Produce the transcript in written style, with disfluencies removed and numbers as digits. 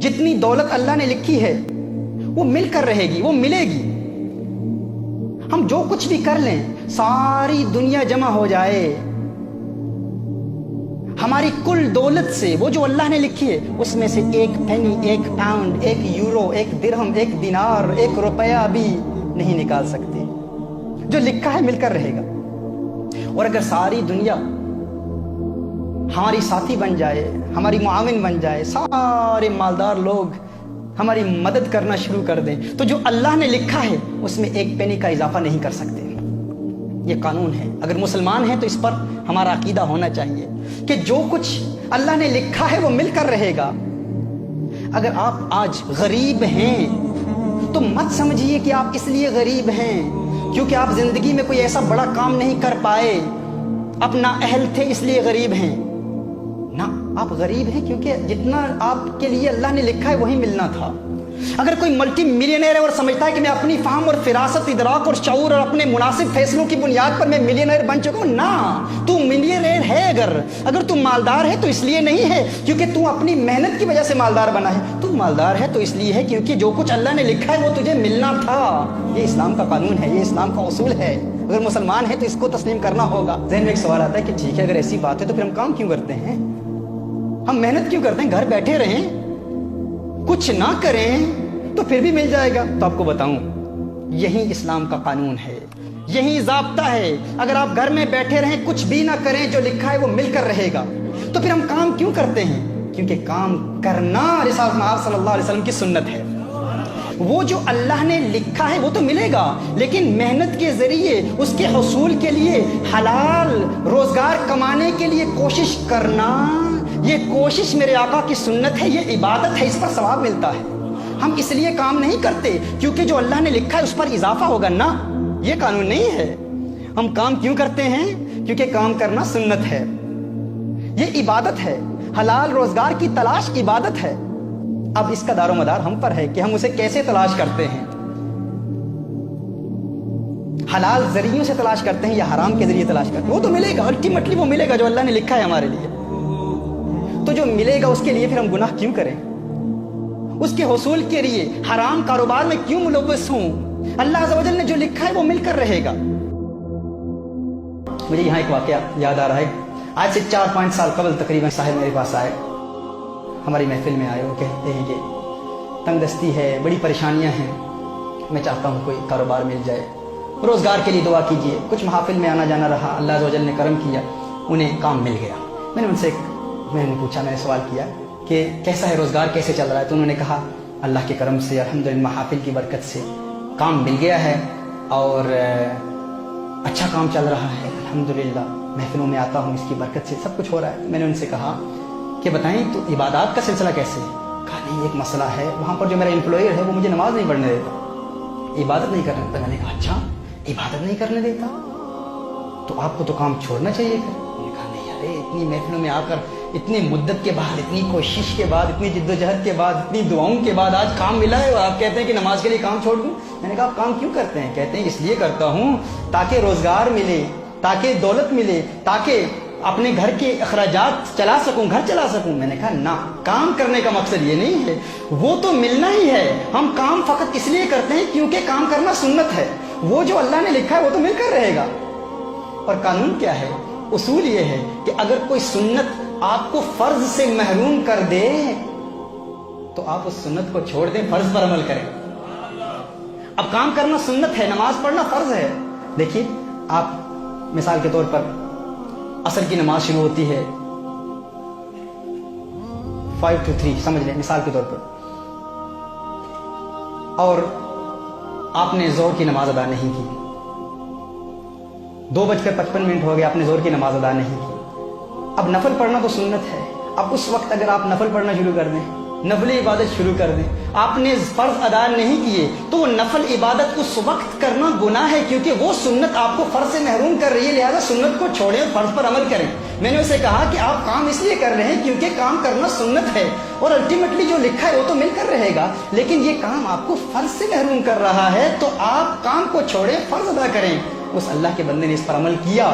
جتنی دولت اللہ نے لکھی ہے وہ مل کر رہے گی، وہ ملے گی۔ ہم جو کچھ بھی کر لیں، ساری دنیا جمع ہو جائے، ہماری کل دولت سے وہ جو اللہ نے لکھی ہے اس میں سے ایک پینی، ایک پاؤنڈ، ایک یورو، ایک درہم، ایک دینار، ایک روپیہ بھی نہیں نکال سکتے۔ جو لکھا ہے مل کر رہے گا۔ اور اگر ساری دنیا ہماری ساتھی بن جائے، ہماری معاون بن جائے، سارے مالدار لوگ ہماری مدد کرنا شروع کر دیں، تو جو اللہ نے لکھا ہے اس میں ایک پینی کا اضافہ نہیں کر سکتے۔ یہ قانون ہے۔ اگر مسلمان ہیں تو اس پر ہمارا عقیدہ ہونا چاہیے کہ جو کچھ اللہ نے لکھا ہے وہ مل کر رہے گا۔ اگر آپ آج غریب ہیں تو مت سمجھیے کہ آپ اس لیے غریب ہیں کیونکہ آپ زندگی میں کوئی ایسا بڑا کام نہیں کر پائے، اپنا اہل تھے اس لیے غریب ہیں۔ نہ، آپ غریب ہیں کیونکہ جتنا آپ کے لیے اللہ نے لکھا ہے وہی ملنا تھا۔ اگر کوئی ملٹی ملینئر ہے اور سمجھتا ہے کہ میں اپنی فہم اور فراست، ادراک اور شعور اور اپنے مناسب فیصلوں کی بنیاد پر میں ملینئر بن چکا ہوں، نہ، تو ملینئر ہے۔ اگر تو مالدار ہے تو اس لیے نہیں ہے کیونکہ تو اپنی محنت کی وجہ سے مالدار بنا ہے، تو مالدار ہے تو اس لیے ہے کیونکہ جو کچھ اللہ نے لکھا ہے وہ تجھے ملنا تھا۔ یہ اسلام کا قانون ہے، یہ اسلام کا اصول ہے۔ اگر مسلمان ہے تو اس کو تسلیم کرنا ہوگا۔ ذہن میں ایک سوال آتا ہے کہ ٹھیک ہے، اگر ایسی بات ہے تو پھر ہم کام کیوں کرتے ہیں؟ ہم محنت کیوں کرتے ہیں؟ گھر بیٹھے رہیں، کچھ نہ کریں تو پھر بھی مل جائے گا۔ تو آپ کو بتاؤں، یہی اسلام کا قانون ہے، یہی ضابطہ ہے۔ اگر آپ گھر میں بیٹھے رہیں، کچھ بھی نہ کریں، جو لکھا ہے وہ مل کر رہے گا۔ تو پھر ہم کام کیوں کرتے ہیں؟ کیونکہ کام کرنا رسالت مآب صلی اللہ علیہ وسلم کی سنت ہے۔ وہ جو اللہ نے لکھا ہے وہ تو ملے گا، لیکن محنت کے ذریعے اس کے حصول کے لیے حلال روزگار کمانے کے لیے کوشش کرنا، یہ کوشش میرے آقا کی سنت ہے، یہ عبادت ہے، اس پر ثواب ملتا ہے۔ ہم اس لیے کام نہیں کرتے کیونکہ جو اللہ نے لکھا ہے اس پر اضافہ ہوگا، نہ، یہ قانون نہیں ہے۔ ہم کام کیوں کرتے ہیں؟ کیونکہ کام کرنا سنت ہے، یہ عبادت ہے۔ حلال روزگار کی تلاش عبادت ہے۔ اب اس کا دار و مدار ہم پر ہے کہ ہم اسے کیسے تلاش کرتے ہیں۔ حلال ذریعوں سے تلاش کرتے ہیں یا حرام کے ذریعے تلاش کرتے ہیں؟ وہ تو ملے گا، الٹیمیٹلی وہ ملے گا جو اللہ نے لکھا ہے ہمارے لیے۔ تو جو ملے گا اس کے لیے پھر ہم گناہ کیوں کریں؟ اس کے حصول کے لیے حرام کاروبار میں کیوں ملوث ہوں؟ اللہ عز و جل نے جو لکھا ہے وہ مل کر رہے گا۔ مجھے یہاں ایک واقعہ یاد آ رہا ہے۔ آج سے 4-5 سال قبل تقریباً صاحب میرے پاس آئے، ہماری محفل میں آئے۔ وہ کہتے ہیں کہ تنگ دستی ہے، بڑی پریشانیاں ہیں، میں چاہتا ہوں کوئی کاروبار مل جائے، روزگار کے لیے دعا کیجیے۔ کچھ محافل میں آنا جانا رہا، اللہ عز و جل نے کرم کیا، انہیں کام مل گیا۔ میں نے ان سے میں نے پوچھا، میں نے سوال کیا کہ کیسا ہے روزگار، کیسے چل رہا ہے؟ تو انہوں نے کہا اللہ کے کرم سے، الحمدللہ، محافل کی برکت سے کام مل گیا ہے اور اچھا کام چل رہا ہے، الحمدللہ، محفلوں میں آتا ہوں، اس کی برکت سے سب کچھ ہو رہا ہے۔ میں نے ان سے کہا کہ بتائیں تو عبادات کا سلسلہ کیسے ہے؟ کہا نہیں، ایک مسئلہ ہے، وہاں پر جو میرا امپلائر ہے وہ مجھے نماز نہیں پڑھنے دیتا، عبادت نہیں کرنے دیتا۔ میں نے کہا اچھا، عبادت نہیں کرنے دیتا تو آپ کو تو کام چھوڑنا چاہیے۔ میں نے کہا نہیں، ارے اتنی محفلوں میں آ کر، اتنی مدت کے بعد، اتنی کوشش کے بعد، اتنی جد و جہد کے بعد، اتنی دعاؤں کے بعد آج کام ملا ہے اور آپ کہتے ہیں کہ نماز کے لیے کام چھوڑ دوں؟ میں نے کہا آپ کام کیوں کرتے ہیں؟ کہتے ہیں اس لیے کرتا ہوں تاکہ روزگار ملے، تاکہ دولت ملے، تاکہ اپنے گھر کے اخراجات چلا سکوں، گھر چلا سکوں۔ میں نے کہا نہ، کام کرنے کا مقصد یہ نہیں ہے، وہ تو ملنا ہی ہے۔ ہم کام فقط اس لیے کرتے ہیں کیونکہ کام کرنا سنت ہے، وہ جو اللہ نے لکھا ہے وہ تو مل کر رہے گا۔ اور قانون کیا ہے؟ اصول یہ ہے کہ اگر کوئی سنت آپ کو فرض سے محروم کر دے تو آپ اس سنت کو چھوڑ دیں، فرض پر عمل کریں۔ اب کام کرنا سنت ہے، نماز پڑھنا فرض ہے۔ دیکھیے، آپ مثال کے طور پر عصر کی نماز شروع ہوتی ہے 5 to 3، سمجھ لیں مثال کے طور پر، اور آپ نے ظہر کی نماز ادا نہیں کی، 2:55 ہو گئے، آپ نے ظہر کی نماز ادا نہیں کی۔ اب نفل پڑھنا تو سنت ہے، اب اس وقت اگر آپ نفل پڑھنا شروع کر دیں، نفل عبادت شروع کر دیں، آپ نے فرض ادا نہیں کیے تو وہ نفل عبادت اس وقت کرنا گناہ ہے، کیونکہ وہ سنت آپ کو فرض سے محروم کر رہی ہے، لہذا سنت کو چھوڑیں اور فرض پر عمل کریں۔ میں نے اسے کہا کہ آپ کام اس لیے کر رہے ہیں کیونکہ کام کرنا سنت ہے اور الٹیمیٹلی جو لکھا ہے وہ تو مل کر رہے گا، لیکن یہ کام آپ کو فرض سے محروم کر رہا ہے تو آپ کام کو چھوڑیں، فرض ادا کریں۔ اس اللہ کے بندے نے اس پر عمل کیا